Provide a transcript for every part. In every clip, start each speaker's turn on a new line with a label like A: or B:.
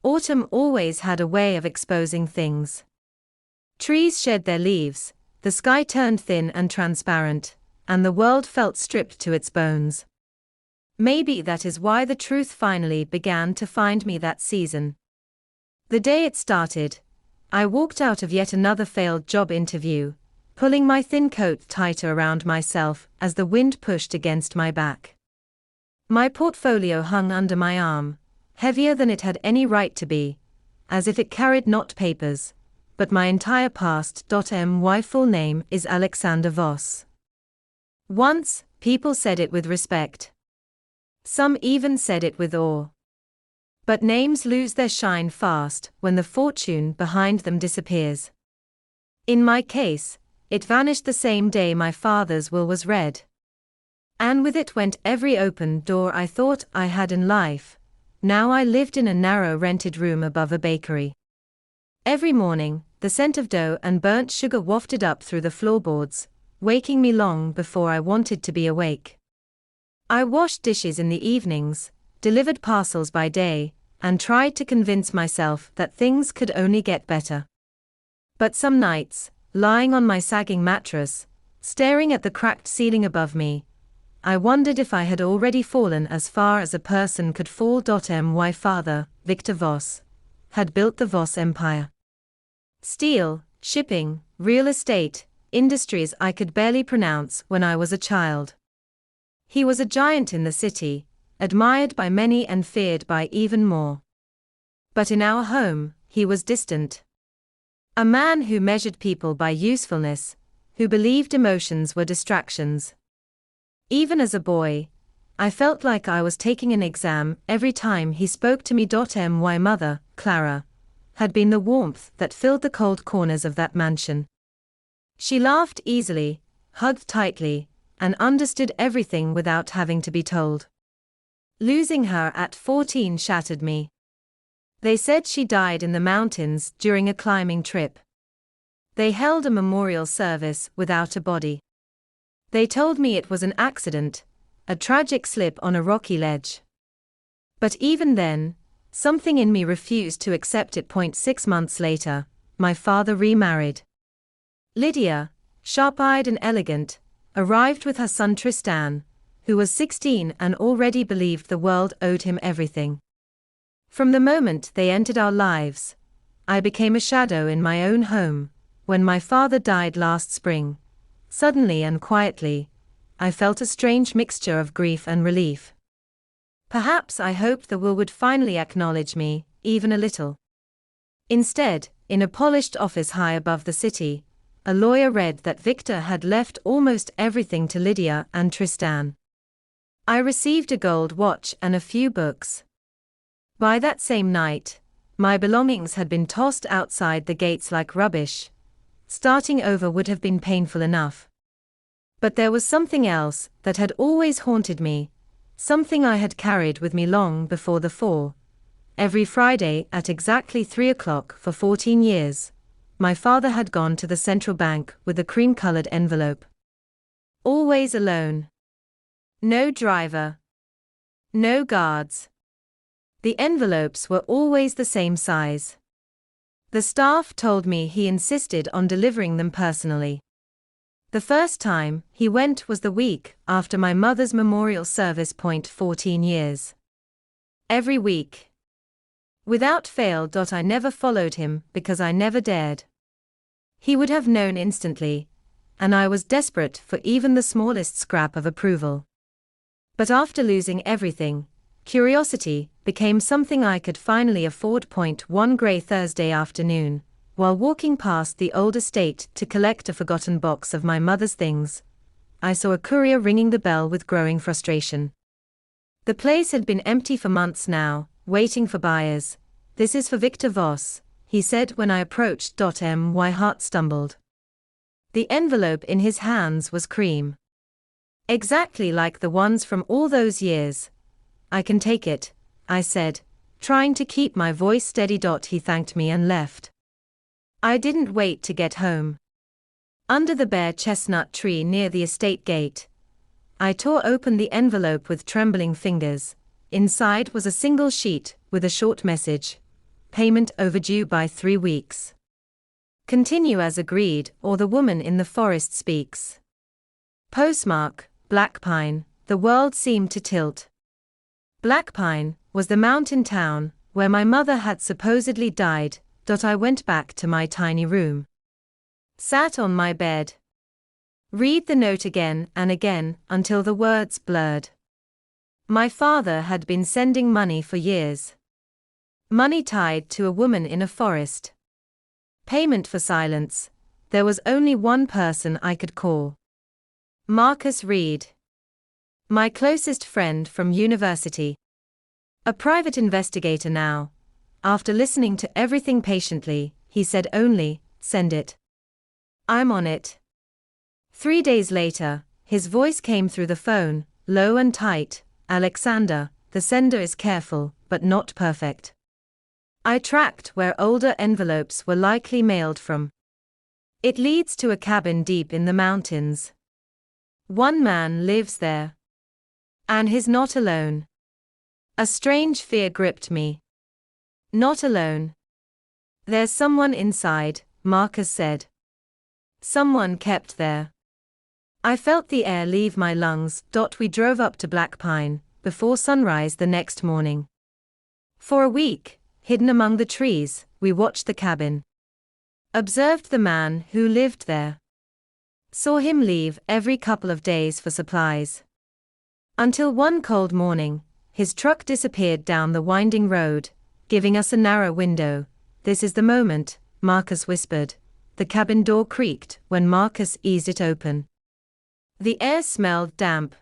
A: Autumn always had a way of exposing things. Trees shed their leaves, the sky turned thin and transparent, and the world felt stripped to its bones. Maybe that is why the truth finally began to find me that season. The day it started, I walked out of yet another failed job interview, pulling my thin coat tighter around myself as the wind pushed against my back. My portfolio hung under my arm, heavier than it had any right to be, as if it carried not papers, but my entire past. My full name is Alexander Voss. Once, people said it with respect. Some even said it with awe. But names lose their shine fast when the fortune behind them disappears. In my case, it vanished the same day my father's will was read. And with it went every open door I thought I had in life. Now I lived in a narrow rented room above a bakery. Every morning, the scent of dough and burnt sugar wafted up through the floorboards, waking me long before I wanted to be awake. I washed dishes in the evenings, delivered parcels by day, and tried to convince myself that things could only get better. But some nights, lying on my sagging mattress, staring at the cracked ceiling above me, I wondered if I had already fallen as far as a person could fall. My father, Victor Voss, had built the Voss empire. Steel, shipping, real estate, industries I could barely pronounce when I was a child. He was a giant in the city, admired by many and feared by even more. But in our home, he was distant. A man who measured people by usefulness, who believed emotions were distractions. Even as a boy, I felt like I was taking an exam every time he spoke to me. My mother, Clara, had been the warmth that filled the cold corners of that mansion. She laughed easily, hugged tightly, and understood everything without having to be told. Losing her at 14 shattered me. They said she died in the mountains during a climbing trip. They held a memorial service without a body. They told me it was an accident, a tragic slip on a rocky ledge. But even then, something in me refused to accept it. 6 months later, my father remarried. Lydia, sharp-eyed and elegant, arrived with her son Tristan, who was 16 and already believed the world owed him everything. From the moment they entered our lives, I became a shadow in my own home. When my father died last spring, suddenly and quietly, I felt a strange mixture of grief and relief. Perhaps I hoped the will would finally acknowledge me, even a little. Instead, in a polished office high above the city, a lawyer read that Victor had left almost everything to Lydia and Tristan. I received a gold watch and a few books. By that same night, my belongings had been tossed outside the gates like rubbish. Starting over would have been painful enough. But there was something else that had always haunted me, something I had carried with me long before the fall. Every Friday at exactly 3 o'clock for 14 years, my father had gone to the central bank with a cream-colored envelope. Always alone. No driver. No guards. The envelopes were always the same size. The staff told me he insisted on delivering them personally. The first time he went was the week after my mother's memorial service. 14 years. Every week. Without fail. I never followed him because I never dared. He would have known instantly, and I was desperate for even the smallest scrap of approval. But after losing everything, curiosity became something I could finally afford. One grey Thursday afternoon, while walking past the old estate to collect a forgotten box of my mother's things, I saw a courier ringing the bell with growing frustration. The place had been empty for months now, waiting for buyers. "This is for Victor Voss," he said when I approached. My heart stumbled. The envelope in his hands was cream. Exactly like the ones from all those years. "I can take it," I said, trying to keep my voice steady. He thanked me and left. I didn't wait to get home. Under the bare chestnut tree near the estate gate, I tore open the envelope with trembling fingers. Inside was a single sheet with a short message. payment overdue by 3 weeks. Continue as agreed, or the woman in the forest speaks. Postmark, Black Pine, the world seemed to tilt. Black Pine was the mountain town where my mother had supposedly died. I went back to my tiny room. Sat on my bed. Read the note again and again until the words blurred. My father had been sending money for years. Money tied to a woman in a forest. Payment for silence. There was only one person I could call. Marcus Reed. My closest friend from university. A private investigator now. After listening to everything patiently, he said only, "Send it. I'm on it." 3 days later, his voice came through the phone, low and tight. "Alexander, the sender is careful, but not perfect." I tracked where older envelopes were likely mailed from. "It leads to a cabin deep in the mountains. One man lives there. And he's not alone." A strange fear gripped me. Not alone. "There's someone inside," Marcus said. "Someone kept there." I felt the air leave my lungs. We drove up to Black Pine before sunrise the next morning. For a week, hidden among the trees, we watched the cabin. Observed the man who lived there. Saw him leave every couple of days for supplies. Until one cold morning, his truck disappeared down the winding road, giving us a narrow window. "This is the moment," Marcus whispered. The cabin door creaked when Marcus eased it open. The air smelled damp.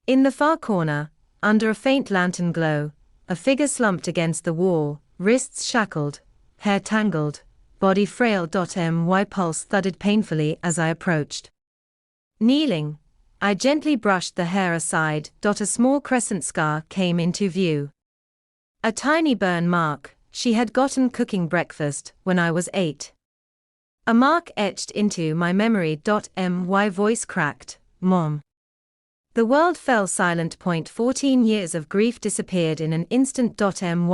A: In the far corner, under a faint lantern glow, a figure slumped against the wall, wrists shackled, hair tangled, body frail. My pulse thudded painfully as I approached. Kneeling, I gently brushed the hair aside. A small crescent scar came into view. A tiny burn mark. She had gotten cooking breakfast when I was 8. A mark etched into my memory. My voice cracked. "Mom." The world fell silent. 14 years of grief disappeared in an instant.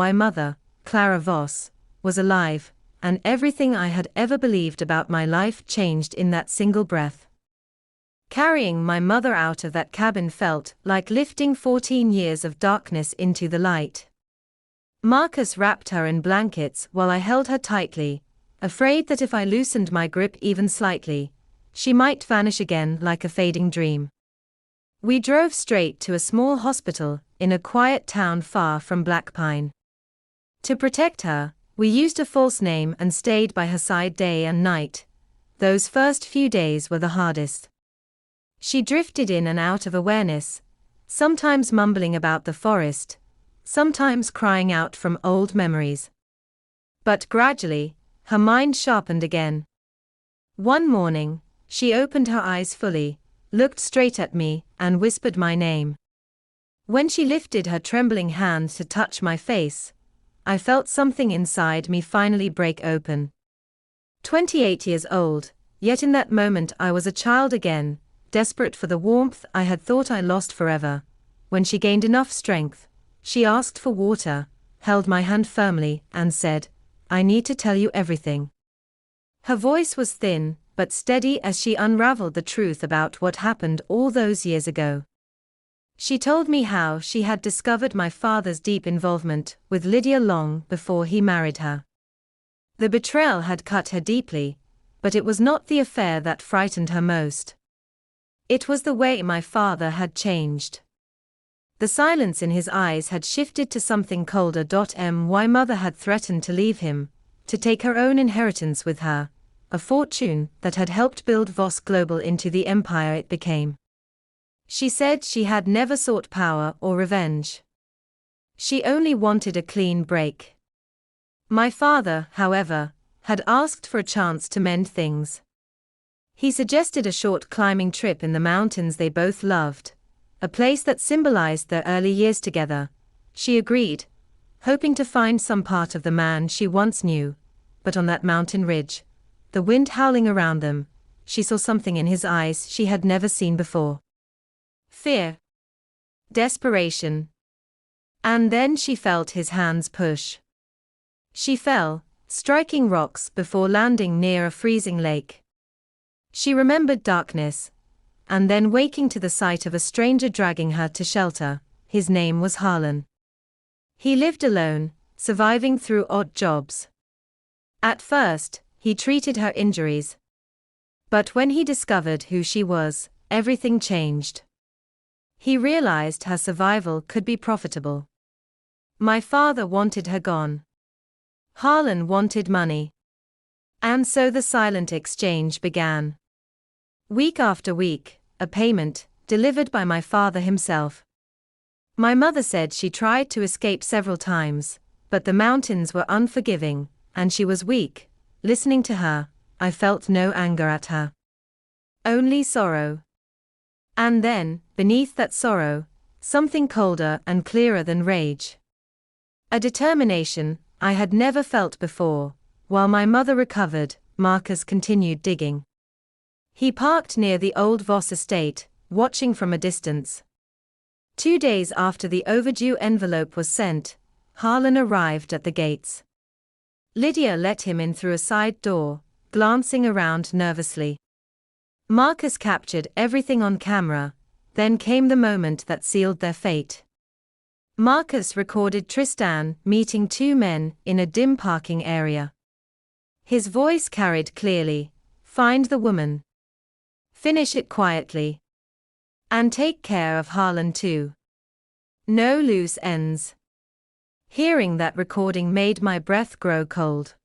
A: My mother, Clara Voss, was alive, and everything I had ever believed about my life changed in that single breath. Carrying my mother out of that cabin felt like lifting 14 years of darkness into the light. Marcus wrapped her in blankets while I held her tightly, afraid that if I loosened my grip even slightly, she might vanish again like a fading dream. We drove straight to a small hospital in a quiet town far from Black Pine. To protect her, we used a false name and stayed by her side day and night. Those first few days were the hardest. She drifted in and out of awareness, sometimes mumbling about the forest, sometimes crying out from old memories. But gradually, her mind sharpened again. One morning, she opened her eyes fully, looked straight at me, and whispered my name. When she lifted her trembling hand to touch my face, I felt something inside me finally break open. 28 years old, yet in that moment I was a child again, desperate for the warmth I had thought I lost forever. When she gained enough strength, she asked for water, held my hand firmly, and said, "I need to tell you everything." Her voice was thin, but steady as she unraveled the truth about what happened all those years ago. She told me how she had discovered my father's deep involvement with Lydia long before he married her. The betrayal had cut her deeply, but it was not the affair that frightened her most. It was the way my father had changed. The silence in his eyes had shifted to something colder. My mother had threatened to leave him, to take her own inheritance with her, a fortune that had helped build Voss Global into the empire it became. She said she had never sought power or revenge. She only wanted a clean break. My father, however, had asked for a chance to mend things. He suggested a short climbing trip in the mountains they both loved, a place that symbolized their early years together. She agreed, hoping to find some part of the man she once knew, but on that mountain ridge, the wind howling around them, she saw something in his eyes she had never seen before. Fear. Desperation. And then she felt his hands push. She fell, striking rocks before landing near a freezing lake. She remembered darkness, and then waking to the sight of a stranger dragging her to shelter. His name was Harlan. He lived alone, surviving through odd jobs. At first, he treated her injuries. But when he discovered who she was, everything changed. He realized her survival could be profitable. My father wanted her gone. Harlan wanted money. And so the silent exchange began. Week after week, a payment, delivered by my father himself. My mother said she tried to escape several times, but the mountains were unforgiving, and she was weak. Listening to her, I felt no anger at her. Only sorrow. And then, beneath that sorrow, something colder and clearer than rage. A determination I had never felt before. While my mother recovered, Marcus continued digging. He parked near the old Voss estate, watching from a distance. 2 days after the overdue envelope was sent, Harlan arrived at the gates. Lydia let him in through a side door, glancing around nervously. Marcus captured everything on camera, then came the moment that sealed their fate. Marcus recorded Tristan meeting 2 men in a dim parking area. His voice carried clearly, "Find the woman. Finish it quietly. And take care of Harlan too. No loose ends." Hearing that recording made my breath grow cold.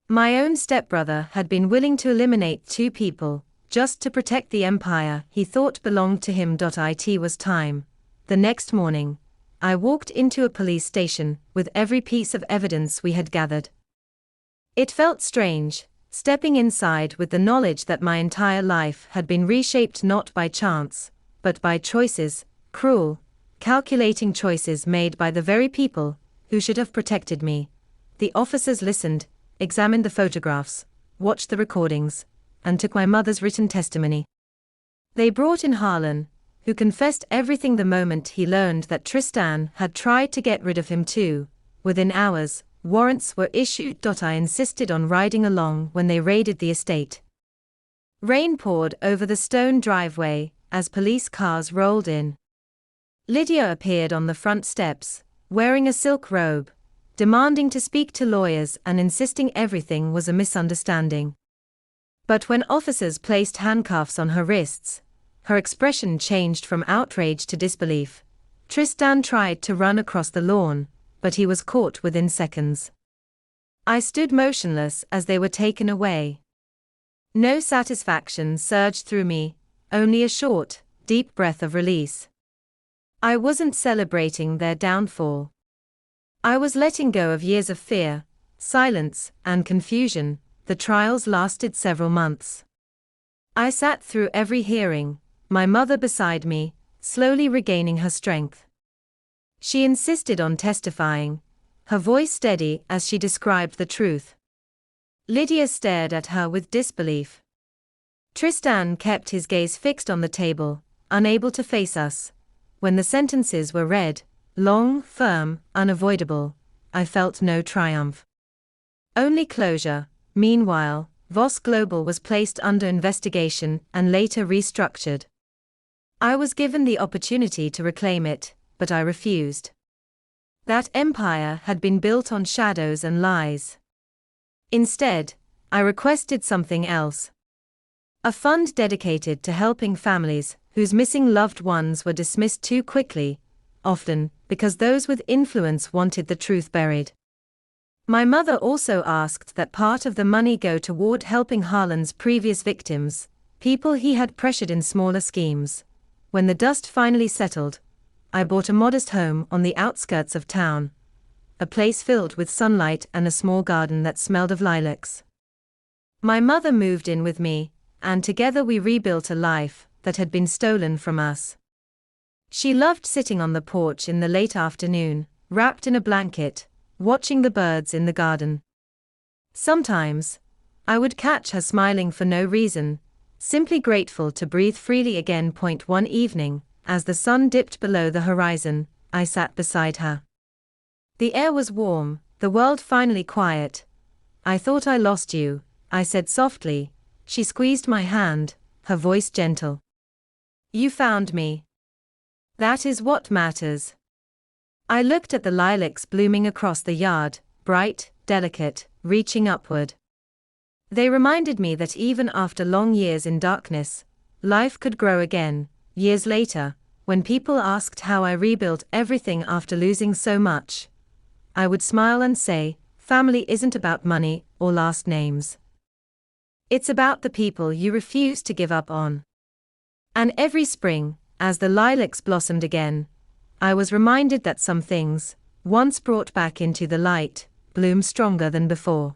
A: My own stepbrother had been willing to eliminate 2 people, just to protect the empire he thought belonged to him. It was time. The next morning, I walked into a police station with every piece of evidence we had gathered. It felt strange, stepping inside with the knowledge that my entire life had been reshaped not by chance, but by choices, cruel, calculating choices made by the very people who should have protected me. The officers listened, examined the photographs, watched the recordings, and took my mother's written testimony. They brought in Harlan, who confessed everything the moment he learned that Tristan had tried to get rid of him too. Within hours, warrants were issued. I insisted on riding along when they raided the estate. Rain poured over the stone driveway as police cars rolled in. Lydia appeared on the front steps, wearing a silk robe, demanding to speak to lawyers and insisting everything was a misunderstanding. But when officers placed handcuffs on her wrists, her expression changed from outrage to disbelief. Tristan tried to run across the lawn, but he was caught within seconds. I stood motionless as they were taken away. No satisfaction surged through me, only a short, deep breath of release. I wasn't celebrating their downfall. I was letting go of years of fear, silence, and confusion. The trials lasted several months. I sat through every hearing, my mother beside me, slowly regaining her strength. She insisted on testifying, her voice steady as she described the truth. Lydia stared at her with disbelief. Tristan kept his gaze fixed on the table, unable to face us. When the sentences were read, long, firm, unavoidable, I felt no triumph. Only closure. Meanwhile, Voss Global was placed under investigation and later restructured. I was given the opportunity to reclaim it, but I refused. That empire had been built on shadows and lies. Instead, I requested something else. A fund dedicated to helping families whose missing loved ones were dismissed too quickly, often because those with influence wanted the truth buried. My mother also asked that part of the money go toward helping Harlan's previous victims, people he had pressured in smaller schemes. When the dust finally settled, I bought a modest home on the outskirts of town, a place filled with sunlight and a small garden that smelled of lilacs. My mother moved in with me, and together we rebuilt a life that had been stolen from us. She loved sitting on the porch in the late afternoon, wrapped in a blanket, watching the birds in the garden. Sometimes, I would catch her smiling for no reason, simply grateful to breathe freely again. One evening, as the sun dipped below the horizon, I sat beside her. The air was warm, the world finally quiet. I thought I lost you, I said softly. She squeezed my hand, her voice gentle. You found me. That is what matters. I looked at the lilacs blooming across the yard, bright, delicate, reaching upward. They reminded me that even after long years in darkness, life could grow again. Years later, when people asked how I rebuilt everything after losing so much, I would smile and say, family isn't about money or last names. It's about the people you refuse to give up on. And every spring, as the lilacs blossomed again, I was reminded that some things, once brought back into the light, bloom stronger than before.